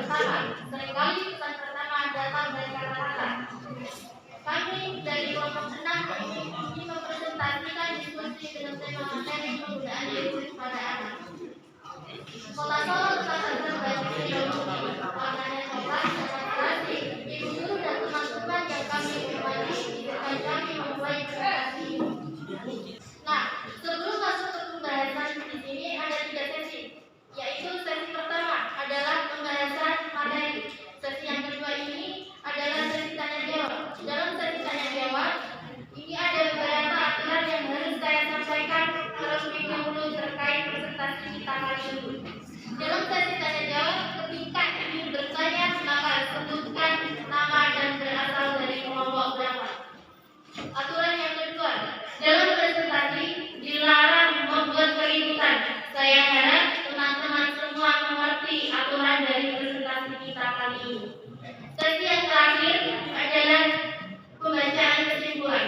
pertama. Seringkali pesan pertama datang dari kata-kata. Kami dari kelompok 6 ini mempresentasikan diskusi dengan tema materi penggunaan gadget pada anak. Kota Solo telah terbanyak ideologi, warnanya coklat, demokrasi, ibu guru dan teman-teman yang kami hormati, dan kami memulai presentasi ini. Nah, sebelum masuk ke pembahasan di sini ada 3 sesi, yaitu sesi pertama adalah pembahasan materi. Sesi yang kedua ini adalah sesi tanya jawab. Dalam sesi tanya jawab ini ada beberapa aturan yang harus saya sampaikan terlebih dahulu terkait presentasi kita kali ini. Dalam sesi tanya jawab, ketika ingin bertanya maka sebutkan nama dan berasal dari kelompok berapa. Aturan yang kedua, dalam presentasi dilarang membuat keributan. Saya harap teman-teman semua mengerti aturan dari presentasi kita kali ini. Sesi yang terakhir adalah pembacaan kesimpulan.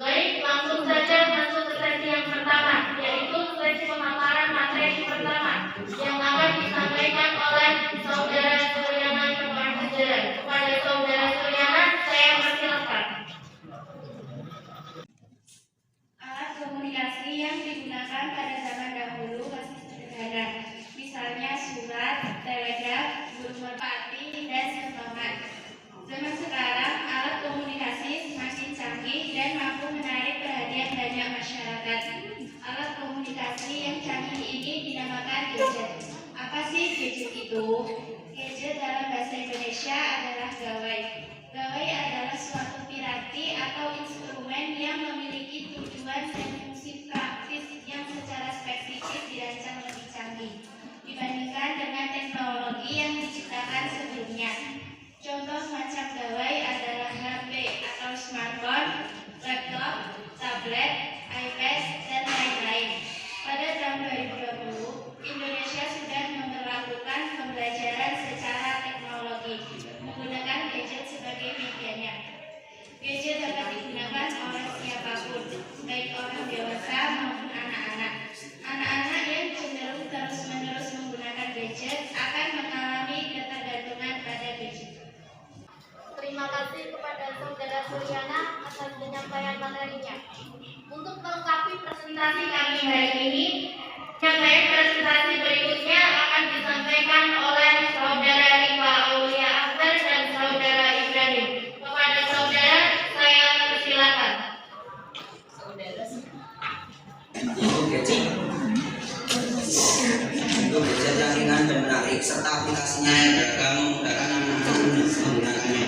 Baik, langsung saja masuk ke sesi yang pertama, yaitu sesi pemaparan materi pertama yang akan disampaikan oleh Saudara Suryana Kepada Sejarah. Kepada Saudara Suryana, saya persilakan. Alat komunikasi yang digunakan pada zaman dahulu masih sederhana, misalnya surat, telegraf, burung merpati, dan sembungan. Zaman sekarang, alat komunikasi semakin canggih dan mampu menarik perhatian banyak masyarakat. Alat komunikasi yang canggih ini dinamakan gadget. Apa sih gadget itu? Gadget dalam bahasa Indonesia adalah gawai. Gawai adalah suatu piranti atau instrumen yang memiliki tujuan dan fungsi praktis yang secara spesifik dirancang lebih canggih dibandingkan dengan teknologi yang diciptakan sebelumnya. Contoh semacam gawai adalah HP atau smartphone, laptop, tablet, iPad, dan lain-lain. Pada tahun 2020, Indonesia sudah memperlakukan pembelajaran secara teknologi menggunakan gadget sebagai medianya. Gadget dapat digunakan oleh siapapun, baik orang dewasa maupun anak-anak. Anak-anak yang cenderung terus-menerus menggunakan gadget akan mengalami ketergantungan pada gadget. Terima kasih kepada Saudara Suryana atas penyampaian materinya. Untuk melengkapi presentasi kami hari ini, penyampaian presentasi berikutnya akan disampaikan oleh Saudara Rifa Aulia Akbar dan Saudara Ibrahim. Kepada saudara, saya persilakan. Untuk gadget yang ringan dan menarik serta aplikasinya yang beragam memudahkan anak-anak menggunakannya.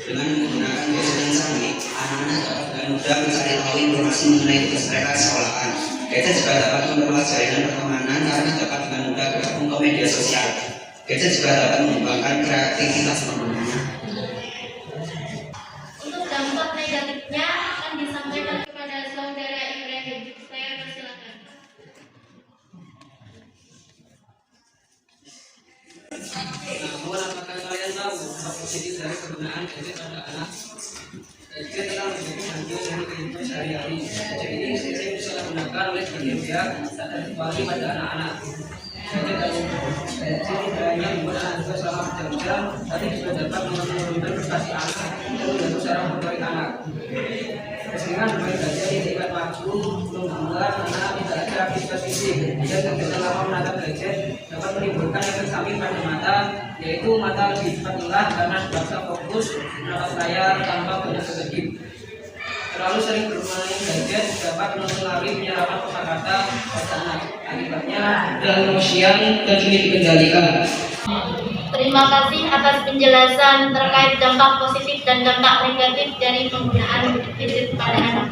Dengan menggunakan gadget yang canggih, anak-anak dapat dengan mudah mencari tahu informasi mengenai tugas mereka di sekolahan. Gadget juga dapat memperluas jaringan pertemanan karena dapat dengan mudah bergabung ke media sosial. Gadget juga dapat mengembangkan kreativitas penggunanya. Untuk dampak negatifnya akan disampaikan kepada Saudara Ibrahim. Saya persilakan. Namun apakah kalian tahu dampak positif dari penggunaan gadget pada anak? Gadget telah menjadi bagian dari kehidupan sehari-hari. Gadget ini sering disalahgunakan oleh sebagian pihak, tak terkecuali pada anak-anak. Gadget tidak hanya membuat anak juga selama berjam-jam, tapi juga dapat menurunkan prestasi anak dan mengganggu cara motorik anak. Keseringan bermain gadget di tingkat waktu membuat anak tidak ada aktivitas fisik, dan kegiatan lama menatap gadget dapat menimbulkan efek samping pada mata, yaitu mata lebih cepat lelah karena terpaksa fokus menatap layar tanpa banyak kedip. Terlalu sering bermain gadget dapat mempengaruhi penyerapan kosakata pada anak. Akibatnya dan emosian dan sulit dikendalikan. Terima kasih atas penjelasan terkait dampak positif dan dampak negatif dari penggunaan gadget pada anak.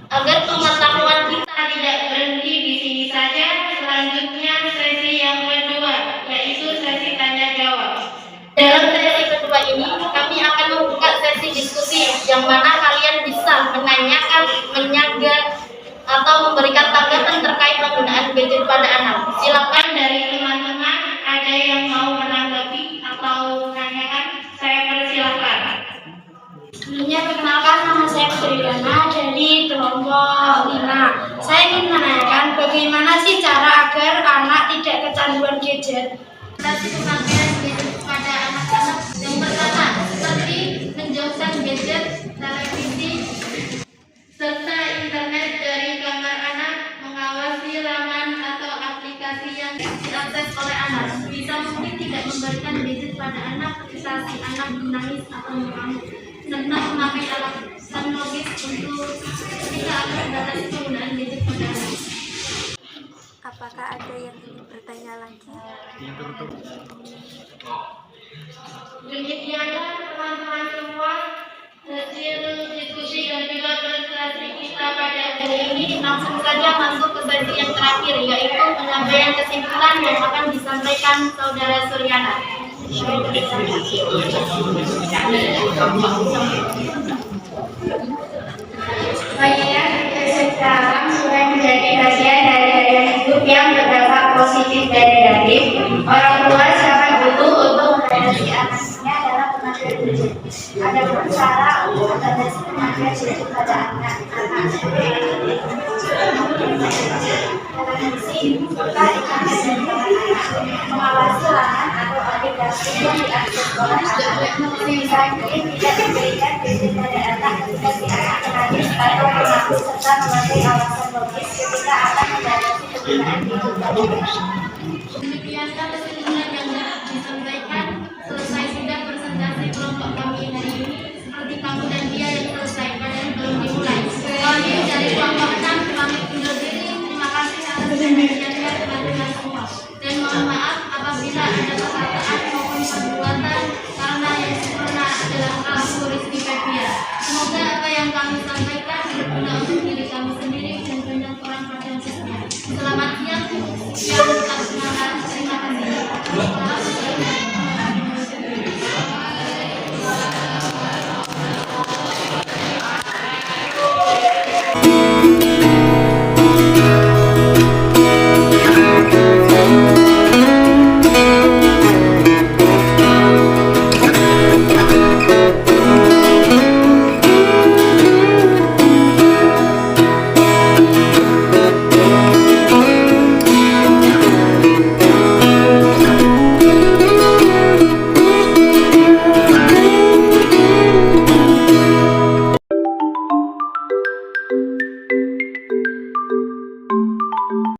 Agar pengetahuan kita tidak berhenti di sini saja, selanjutnya sesi yang kedua, yaitu sesi tanya jawab. Dalam sesi kedua ini, kami akan membuka sesi diskusi yang mana kalian bisa menanyakan, menyaga, atau memberikan tanggapan terkait penggunaan gadget pada anak. Silakan dari teman-teman, ada yang mau menanggapi atau menanyakan, saya persilakan. Sebelumnya perkenalkan, nama saya Putri Dana dari kelompok 5. Saya ingin menanyakan bagaimana sih cara agar anak tidak kecanduan gadget. membatasi pemakaian gadget pada anak-anak. Yang pertama, seperti menjauhkan gadget, televisi, serta internet dari kamar anak, mengawasi laman atau aplikasi yang diakses oleh anak. Bisa mungkin tidak memberikan gadget pada anak ketika si anak menangis atau mengamuk, serta memakai alat teknologis untuk ketika akan membatasi penggunaan gadget pada anak. Apakah ada yang ingin bertanya lagi? Demikianlah teman-teman semua hasil diskusi dan juga presentasi kita pada hari ini. Langsung saja masuk ke sesi yang terakhir, yaitu penyampaian kesimpulan yang akan disampaikan Saudara Suryana. Mengingat sekarang sudah menjadi bagian dari gaya hidup yang berdampak positif dan negatif, orang tua sangat butuh untuk menghadapi anaknya dalam pemakaian gadget. Ada pun cara untuk mengatasi pemakaian gadget pada anak-anak. Mengawasi laman atau aplikasi yang diakses oleh anak. Sebisa mungkin tidak memberikan gadget pada anak ketika si anak menangis atau mengaku, serta memakai alasan logis ketika akan menghadapi penggunaan gadget pada anak. Demikianlah kesimpulan yang dapat disampaikan. Selesai sudah presentasi kelompok kami hari ini. Seperti kamu dan dia yang selesai, padahal belum dimulai. Kami dari kelompok 6 kami undur diri. Terima kasih atas perhatiannya teman-teman semua. Dan mohon maaf apabila ada perkataan maupun perbuatan, karena yang sempurna adalah Al-Rizki Febian. Semoga apa yang kami sampaikan berguna untuk diri kami sendiri dan banyak orang pada khususnya. Selamat siang.